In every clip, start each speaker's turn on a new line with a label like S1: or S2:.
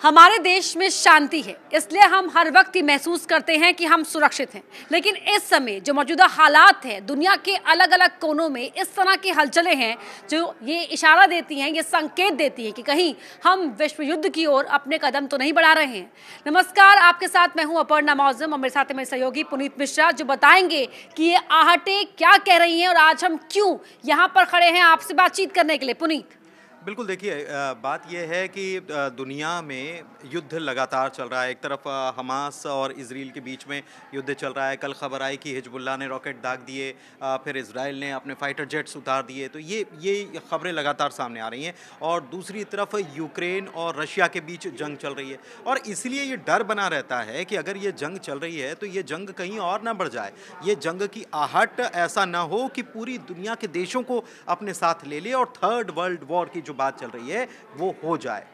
S1: हमारे देश में शांति है, इसलिए हम हर वक्त ये महसूस करते हैं कि हम सुरक्षित हैं। लेकिन इस समय जो मौजूदा हालात है, दुनिया के अलग अलग कोनों में इस तरह की हलचलें हैं जो ये इशारा देती हैं, ये संकेत देती हैं कि कहीं हम विश्व युद्ध की ओर अपने कदम तो नहीं बढ़ा रहे हैं। नमस्कार, आपके साथ मैं हूं अपर्णा मौजम और मेरे साथ मेरे सहयोगी पुनीत मिश्रा, जो बताएंगे कि ये आहटें क्या कह रही हैं और आज हम क्यों यहाँ पर खड़े हैं आपसे बातचीत करने के लिए। पुनीत,
S2: बिल्कुल, देखिए बात यह है कि दुनिया में युद्ध लगातार चल रहा है। एक तरफ हमास और इजराइल के बीच में युद्ध चल रहा है। कल खबर आई कि हिजबुल्लाह ने रॉकेट दाग दिए, फिर इजराइल ने अपने फाइटर जेट्स उतार दिए। तो ये खबरें लगातार सामने आ रही हैं। और दूसरी तरफ यूक्रेन और रशिया के बीच जंग चल रही है और इसलिए ये डर बना रहता है कि अगर ये जंग चल रही है तो ये जंग कहीं और ना बढ़ जाए। ये जंग की आहट ऐसा ना हो कि पूरी दुनिया के देशों को अपने साथ ले ले और थर्ड वर्ल्ड वॉर की जो बात चल रही है वो हो जाए।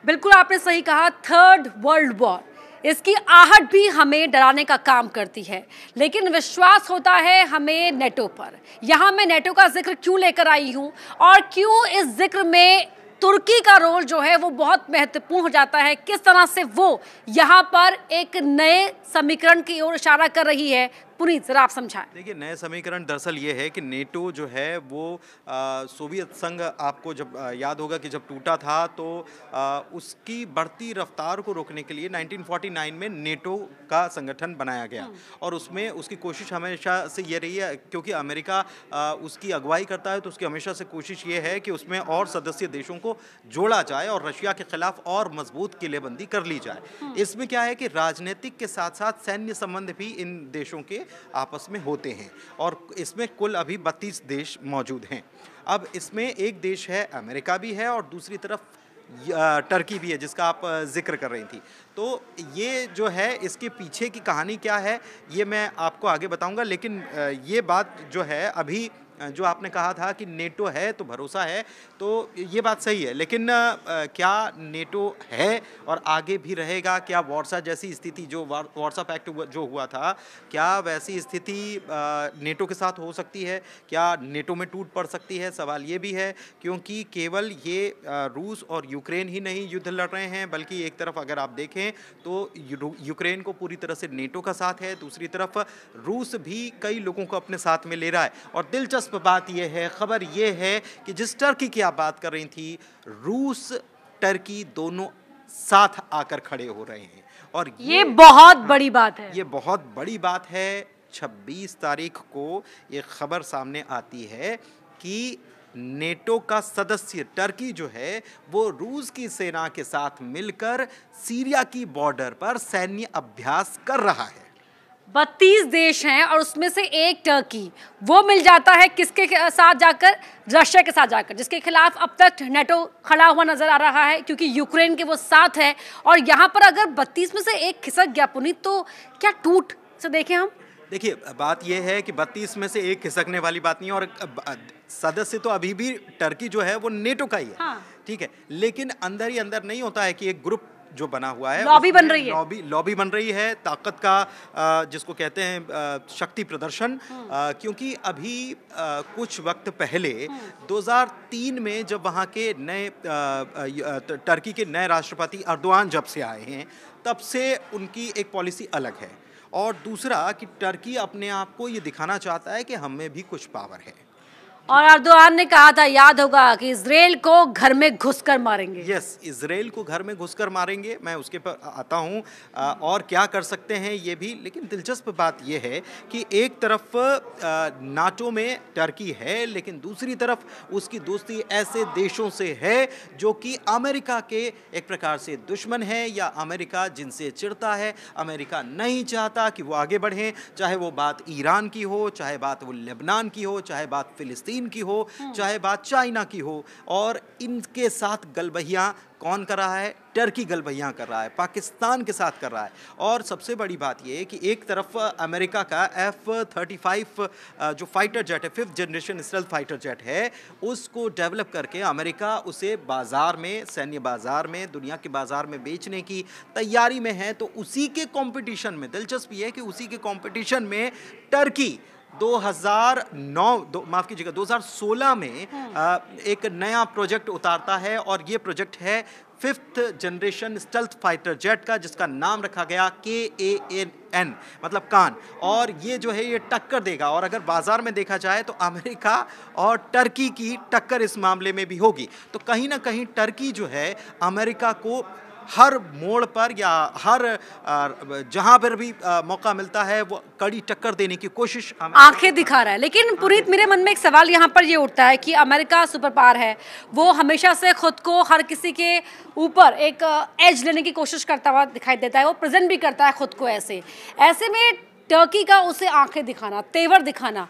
S1: बिल्कुल आपने सही कहा, थर्ड वर्ल्ड वॉर। इसकी आहट भी हमें डराने का काम करती है, लेकिन विश्वास होता है हमें नेटो पर। यहां मैं नेटो का जिक्र क्यों लेकर आई हूं और क्यों इस जिक्र में तुर्की का रोल जो है वो बहुत महत्वपूर्ण हो जाता है, किस तरह से वो यहां पर एक नए समीकरण की ओर इशारा कर रही है। पुनीत, जरा आप समझाएं।
S2: देखिए, नए समीकरण दरअसल ये है कि नेटो जो है वो सोवियत संघ, आपको जब याद होगा कि जब टूटा था तो उसकी बढ़ती रफ्तार को रोकने के लिए 1949 में नेटो का संगठन बनाया गया। और उसमें उसकी कोशिश हमेशा से ये रही है, क्योंकि अमेरिका उसकी अगुवाई करता है, तो उसकी हमेशा से कोशिश ये है कि उसमें और सदस्य देशों को जोड़ा जाए और रशिया के खिलाफ और मजबूत किलेबंदी कर ली जाए। इसमें क्या है कि राजनीतिक के साथ साथ सैन्य संबंध भी इन देशों के आपस में होते हैं और इसमें कुल अभी 32 देश मौजूद हैं। अब इसमें एक देश है, अमेरिका भी है, और दूसरी तरफ टर्की भी है, जिसका आप जिक्र कर रही थी। तो ये जो है, इसके पीछे की कहानी क्या है ये मैं आपको आगे बताऊंगा। लेकिन ये बात जो है, अभी जो आपने कहा था कि नेटो है तो भरोसा है, तो ये बात सही है। लेकिन क्या नेटो है और आगे भी रहेगा? क्या वार्सा जैसी स्थिति, जो वार्सा पैक्ट जो हुआ था, क्या वैसी स्थिति नेटो के साथ हो सकती है? क्या नेटो में टूट पड़ सकती है? सवाल ये भी है, क्योंकि केवल ये रूस और यूक्रेन ही नहीं युद्ध लड़ रहे हैं, बल्कि एक तरफ अगर आप देखें तो यूक्रेन को पूरी तरह से नेटो का साथ है, दूसरी तरफ रूस भी कई लोगों को अपने साथ में ले रहा है। और दिलचस्प बात यह है, खबर यह है कि जिस टर्की की आप बात कर रही थी, रूस टर्की दोनों साथ आकर खड़े हो रहे हैं। और
S1: ये बहुत बड़ी बात है।
S2: ये बहुत बड़ी बात है। 26 तारीख को ये खबर सामने आती है कि नेटो का सदस्य टर्की जो है वो रूस की सेना के साथ मिलकर सीरिया की बॉर्डर पर सैन्य अभ्यास कर रहा है।
S1: 32 देश हैं और उसमें से एक टर्की, वो मिल जाता है किसके साथ जाकर? रशिया के साथ जाकर, जिसके खिलाफ अब तक नेटो खड़ा हुआ नजर आ रहा है, क्योंकि यूक्रेन के वो साथ है। और यहाँ पर अगर 32 में से एक खिसक गया पुनीत, तो क्या टूट से देखें हम?
S2: देखिए, बात यह है कि 32 में से एक खिसकने वाली बात नहीं है। और सदस्य तो अभी भी टर्की जो है वो नेटो का ही है।
S1: हाँ।
S2: ठीक है, लेकिन अंदर ही अंदर नहीं होता है कि एक ग्रुप जो बना हुआ है,
S1: लॉबी बन रही है,
S2: लॉबी बन रही है, ताकत का जिसको कहते हैं शक्ति प्रदर्शन। क्योंकि अभी कुछ वक्त पहले 2003 में जब वहाँ के नए टर्की के नए राष्ट्रपति अर्दोआन जब से आए हैं, तब से उनकी एक पॉलिसी अलग है। और दूसरा कि टर्की अपने आप को ये दिखाना चाहता है कि हम में भी कुछ पावर है।
S1: और अर्दोआन ने कहा था, याद होगा, कि इजराइल को घर में घुसकर मारेंगे।
S2: यस, इजराइल को घर में घुसकर मारेंगे। मैं उसके पर आता हूँ और क्या कर सकते हैं ये भी। लेकिन दिलचस्प बात ये है कि एक तरफ नाटो में टर्की है, लेकिन दूसरी तरफ उसकी दोस्ती ऐसे देशों से है जो कि अमेरिका के एक प्रकार से दुश्मन है, या अमेरिका जिनसे चिढ़ता है। अमेरिका नहीं चाहता कि वो आगे बढ़ें, चाहे वो बात ईरान की हो, चाहे बात वो लेबनान की हो, चाहे बात फिलिस्तीन की हो, चाहे बात चाइना की हो। और इनके साथ गलबहियां कौन कर रहा है? टर्की गलबहियां कर रहा है, पाकिस्तान के साथ कर रहा है। और सबसे बड़ी बात यह है कि एक तरफ अमेरिका का F-35 जो फाइटर जेट है, 5th generation stealth fighter jet है, उसको डेवलप करके अमेरिका उसे बाजार में, सैन्य बाजार में, दुनिया के बाजार में बेचने की तैयारी में है। तो उसी के कंपटीशन में, दिलचस्प ये है कि उसी के कंपटीशन में टर्की माफ कीजिएगा 2016 में एक नया प्रोजेक्ट उतारता है और ये प्रोजेक्ट है 5th generation stealth fighter jet का, जिसका नाम रखा गया KAN, मतलब कान। और ये जो है ये टक्कर देगा, और अगर बाजार में देखा जाए तो अमेरिका और टर्की की टक्कर इस मामले में भी होगी। तो कहीं ना कहीं टर्की जो है अमेरिका को हर मोड़ पर या हर जहां पर भी मौका मिलता है वो कड़ी टक्कर देने की कोशिश
S1: आंखें दिखा रहा है। लेकिन पुनीत, मेरे मन में एक सवाल यहाँ पर ये उठता है कि अमेरिका सुपर पावर है, वो हमेशा से खुद को हर किसी के ऊपर एक एज लेने की कोशिश करता हुआ दिखाई देता है, वो प्रेजेंट भी करता है खुद को ऐसे में टर्की का उसे आंखें दिखाना, तेवर दिखाना,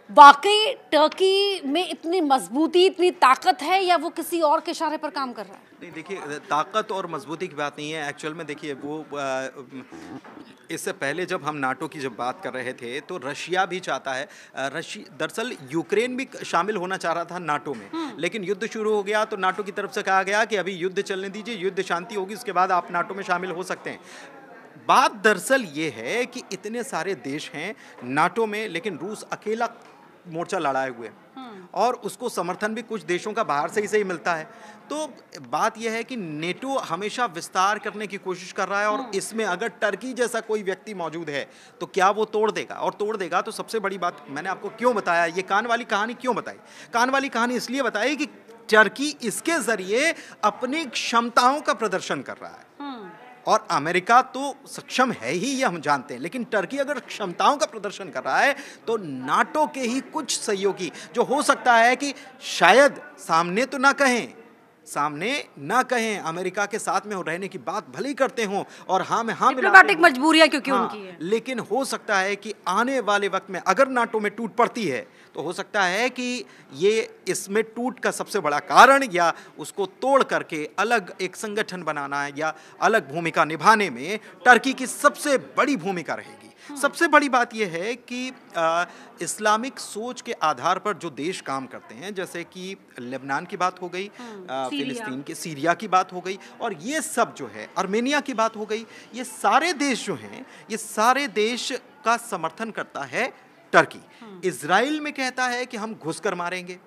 S1: वाकई टर्की में इतनी मजबूती, इतनी ताकत है, या वो किसी और के इशारे पर काम कर रहा है?
S2: नहीं, देखिए, ताकत और मजबूती की बात नहीं है एक्चुअल में। देखिए, वो इससे पहले जब हम नाटो की जब बात कर रहे थे तो रशिया भी चाहता है, दरअसल यूक्रेन भी शामिल होना चाह रहा था नाटो में, लेकिन युद्ध शुरू हो गया तो नाटो की तरफ से कहा गया कि अभी युद्ध चलने दीजिए, युद्ध शांति होगी उसके बाद आप नाटो में शामिल हो सकते हैं। बात दरअसल ये है कि इतने सारे देश हैं नाटो में, लेकिन रूस अकेला मोर्चा लड़ाए हुए और उसको समर्थन भी कुछ देशों का बाहर से ही सही मिलता है। तो बात यह है कि नेटो हमेशा विस्तार करने की कोशिश कर रहा है, और इसमें अगर टर्की जैसा कोई व्यक्ति मौजूद है तो क्या वो तोड़ देगा, और तोड़ देगा तो सबसे बड़ी बात मैंने आपको क्यों बताया, ये कान वाली कहानी क्यों बताई। कान वाली कहानी इसलिए बताई कि टर्की इसके जरिए अपनी क्षमताओं का प्रदर्शन कर रहा है, और अमेरिका तो सक्षम है ही, ये हम जानते हैं, लेकिन टर्की अगर क्षमताओं का प्रदर्शन कर रहा है तो नाटो के ही कुछ सहयोगी, जो हो सकता है कि शायद सामने तो ना कहें, अमेरिका के साथ में रहने की बात भले ही करते हों और हाँ में हाँ मिलाते हों,
S1: मजबूरियां क्योंकि उनकी है,
S2: लेकिन हो सकता है कि आने वाले वक्त में अगर नाटो में टूट पड़ती है तो हो सकता है कि ये इसमें टूट का सबसे बड़ा कारण या उसको तोड़ करके अलग एक संगठन बनाना है या अलग भूमिका निभाने में टर्की की सबसे बड़ी भूमिका रहेगी। सबसे बड़ी बात यह है कि इस्लामिक सोच के आधार पर जो देश काम करते हैं, जैसे कि लेबनान की बात हो गई, फिलिस्तीन के सीरिया की बात हो गई, और ये सब जो है अर्मेनिया की बात हो गई, ये सारे देश जो हैं, ये सारे देश का समर्थन करता है टर्की। इजराइल में कहता है कि हम घुसकर मारेंगे।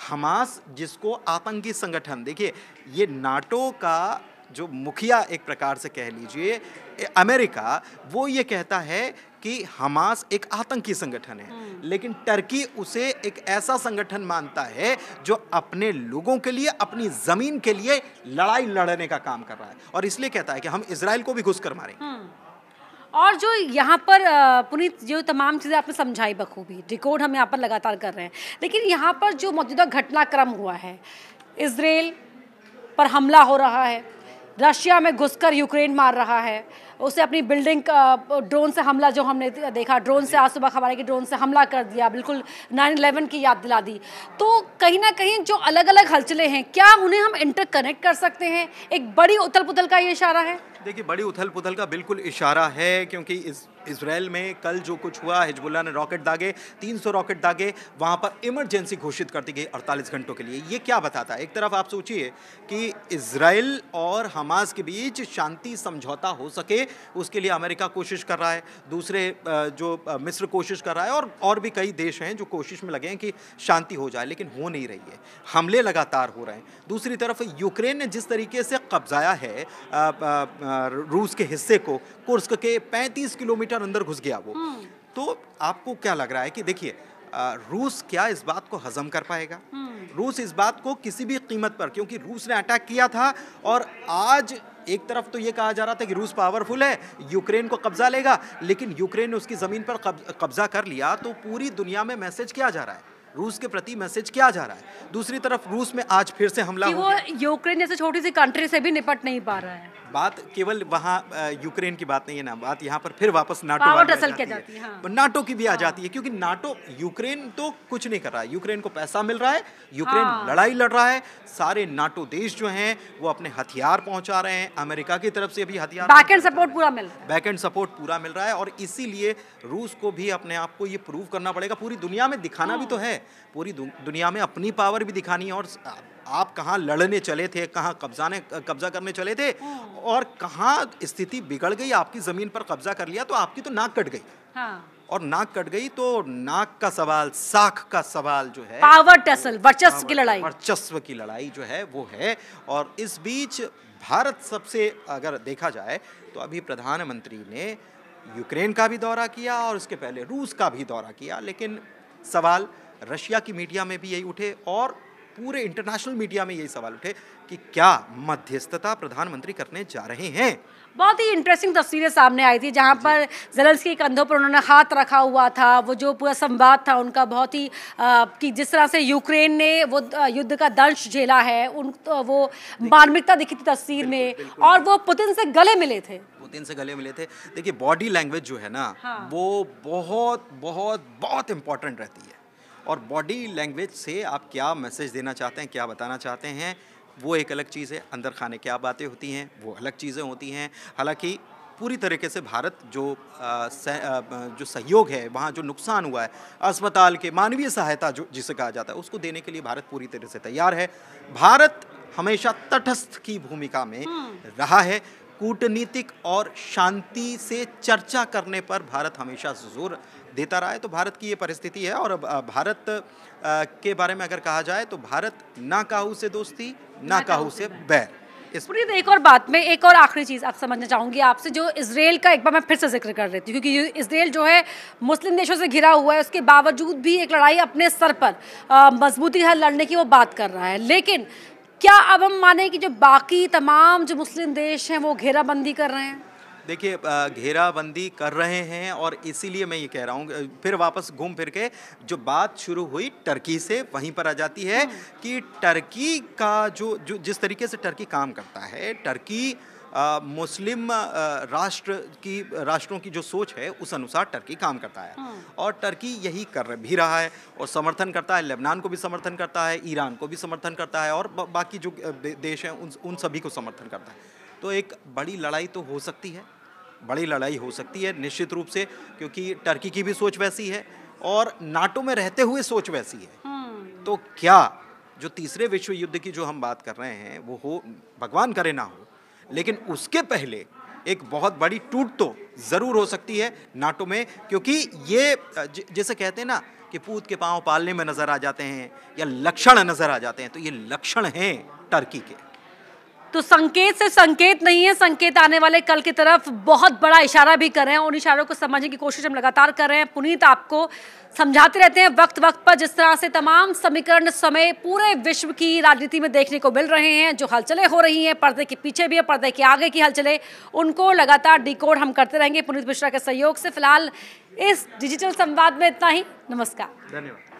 S2: हमास, जिसको आतंकी संगठन, देखिए ये नाटो का जो मुखिया एक प्रकार से कह लीजिए अमेरिका, वो ये कहता है कि हमास एक आतंकी संगठन है, लेकिन टर्की उसे एक ऐसा संगठन मानता है जो अपने लोगों के लिए, अपनी जमीन के लिए लड़ाई लड़ने का काम कर रहा है, और इसलिए कहता है कि हम इजराइल को भी घुसकर मारेंगे।
S1: और जो यहाँ पर पुनीत, जो तमाम चीज़ें आपने समझाई बखूबी, डिकोड हम यहाँ पर लगातार कर रहे हैं, लेकिन यहाँ पर जो मौजूदा घटनाक्रम हुआ है, इजराइल पर हमला हो रहा है, रशिया में घुसकर यूक्रेन मार रहा है, उसे अपनी बिल्डिंग ड्रोन से हमला, जो हमने देखा ड्रोन से, आज सुबह खबर है कि ड्रोन से हमला कर दिया, बिल्कुल 9/11 की याद दिला दी। तो कहीं ना कहीं जो अलग अलग हलचलें हैं, क्या उन्हें हम इंटरकनेक्ट कर सकते हैं? एक बड़ी उथल पुथल का ये इशारा है।
S2: देखिए, बड़ी उथल पुथल का बिल्कुल इशारा है, क्योंकि इजराइल में कल जो कुछ हुआ, हिजबुल्लाह ने रॉकेट दागे, 300 रॉकेट दागे, वहाँ पर इमरजेंसी घोषित कर दी गई 48 घंटों के लिए। ये क्या बताता है? एक तरफ आप सोचिए कि इजराइल और हमास के बीच शांति समझौता हो सके, उसके लिए अमेरिका कोशिश कर रहा है, दूसरे जो मिस्र कोशिश कर रहा है, और भी कई देश हैं जो कोशिश में लगे हैं कि शांति हो जाए, लेकिन हो नहीं रही है। हमले लगातार हो रहे हैं। दूसरी तरफ यूक्रेन ने जिस तरीके से कब्जाया है रूस के हिस्से को, कुर्स्क के 35 किलोमीटर अंदर घुस गया वो, तो आपको क्या लग रहा है कि देखिए रूस क्या इस बात को हजम कर पाएगा? रूस इस बात को किसी भी कीमत पर, क्योंकि रूस ने अटैक किया था, और आज एक तरफ तो ये कहा जा रहा था कि रूस पावरफुल है, यूक्रेन को कब्जा लेगा, लेकिन यूक्रेन ने उसकी जमीन पर कब्जा कर लिया, तो पूरी दुनिया में मैसेज क्या जा रहा है? रूस के प्रति मैसेज क्या जा रहा है? दूसरी तरफ रूस में आज फिर से हमला हो गया।
S1: वो यूक्रेन जैसे छोटी सी कंट्री से भी निपट नहीं पा रहा है।
S2: बात केवल वहाँ यूक्रेन की बात नहीं है ना, बात यहाँ पर फिर वापस नाटो
S1: पावर टसल के जाती है। हाँ।
S2: नाटो की भी आ जाती है, क्योंकि नाटो, यूक्रेन तो कुछ नहीं कर रहा है, यूक्रेन को पैसा मिल रहा है, यूक्रेन लड़ाई लड़ रहा है, सारे नाटो देश जो हैं वो अपने हथियार पहुंचा रहे हैं, अमेरिका की तरफ से भी हथियार,
S1: बैक एंड सपोर्ट पूरा मिल रहा है,
S2: बैक एंड सपोर्ट पूरा मिल रहा है, और इसीलिए रूस को भी अपने आप को ये प्रूव करना पड़ेगा, पूरी दुनिया में दिखाना भी तो है, पूरी दुनिया में अपनी पावर भी दिखानी है, और आप कहाँ लड़ने चले थे, कहाँ कब्जा करने चले थे, और कहाँ स्थिति बिगड़ गई, आपकी जमीन पर कब्जा कर लिया तो आपकी तो नाक कट गई।
S1: हाँ।
S2: और नाक कट गई तो नाक का सवाल, साख का सवाल जो है,
S1: पावर टसल, वर्चस्व की लड़ाई,
S2: वर्चस्व की लड़ाई जो है वो है। और इस बीच भारत सबसे अगर देखा जाए तो अभी प्रधानमंत्री ने यूक्रेन का भी दौरा किया और उसके पहले रूस का भी दौरा किया, लेकिन सवाल रशिया की मीडिया में भी यही उठे और पूरे इंटरनेशनल मीडिया में यही सवाल उठे कि क्या मध्यस्थता प्रधानमंत्री करने जा रहे हैं।
S1: बहुत ही इंटरेस्टिंग तस्वीरें सामने आई थी जहां पर ज़ेलेंस्की के कंधों पर उन्होंने हाथ रखा हुआ था। वो जो पूरा संवाद था उनका बहुत ही कि जिस तरह से यूक्रेन ने वो युद्ध का दंश झेला है, वो मार्मिकता दिखी थी तस्वीर में। और वो पुतिन से गले मिले थे,
S2: देखिए बॉडी लैंग्वेज जो है ना,
S1: हाँ।
S2: वो बहुत बहुत बहुत इंपॉर्टेंट रहती है। और बॉडी लैंग्वेज से आप क्या मैसेज देना चाहते हैं, क्या बताना चाहते हैं, वो एक अलग चीज़ है। अंदर खाने क्या बातें होती हैं वो अलग चीज़ें होती हैं। हालांकि पूरी तरीके से भारत जो सहयोग है, वहाँ जो नुकसान हुआ है अस्पताल के, मानवीय सहायता जो जिसे कहा जाता है, उसको देने के लिए भारत पूरी तरह से तैयार है। भारत हमेशा तटस्थ की भूमिका में रहा है। कूटनीतिक और शांति से चर्चा करने पर भारत हमेशा जोर देता रहा है। तो भारत की ये परिस्थिति है। और भारत के बारे में अगर कहा जाए तो भारत ना काहू से दोस्ती, ना काहू से बैर।
S1: पुनीत, एक और बात में एक और आखिरी चीज़ आप समझना चाहूँगी आपसे, जो इजराइल का एक बार मैं फिर से जिक्र कर देती हूँ, क्योंकि इजराइल जो है मुस्लिम देशों से घिरा हुआ है, उसके बावजूद भी एक लड़ाई अपने स्तर पर मजबूती से लड़ने की वो बात कर रहा है। लेकिन क्या अब हम माने कि जो बाकी तमाम जो मुस्लिम देश हैं वो घेराबंदी कर रहे हैं?
S2: देखिए घेराबंदी कर रहे हैं और इसीलिए मैं ये कह रहा हूँ, फिर वापस घूम फिर के जो बात शुरू हुई टर्की से, वहीं पर आ जाती है कि टर्की का जो जिस तरीके से टर्की काम करता है, टर्की मुस्लिम राष्ट्रों की जो सोच है उस अनुसार टर्की काम करता है। और टर्की यही कर भी रहा है और समर्थन करता है, लेबनान को भी समर्थन करता है, ईरान को भी समर्थन करता है और बाकी जो देश हैं उन सभी को समर्थन करता है। तो एक बड़ी लड़ाई तो हो सकती है, बड़ी लड़ाई हो सकती है निश्चित रूप से, क्योंकि टर्की की भी सोच वैसी है और नाटो में रहते हुए सोच वैसी है। तो क्या जो तीसरे विश्व युद्ध की जो हम बात कर रहे हैं वो हो, भगवान करे ना हो, लेकिन उसके पहले एक बहुत बड़ी टूट तो ज़रूर हो सकती है नाटो में। क्योंकि ये जैसे कहते हैं ना कि पूत के पांव पालने में नज़र आ जाते हैं या लक्षण नज़र आ जाते हैं, तो ये लक्षण हैं टर्की के।
S1: तो संकेत से संकेत नहीं है, संकेत आने वाले कल की तरफ बहुत बड़ा इशारा भी कर रहे हैं। उन इशारों को समझने की कोशिश हम लगातार कर रहे हैं। पुनीत आपको समझाते रहते हैं वक्त वक्त पर, जिस तरह से तमाम समीकरण समय पूरे विश्व की राजनीति में देखने को मिल रहे हैं, जो हलचलें हो रही हैं, पर्दे के पीछे भी है, पर्दे के आगे की हलचलें, उनको लगातार डिकोड हम करते रहेंगे पुनीत मिश्रा के सहयोग से। फिलहाल इस डिजिटल संवाद में इतना ही। नमस्कार,
S2: धन्यवाद।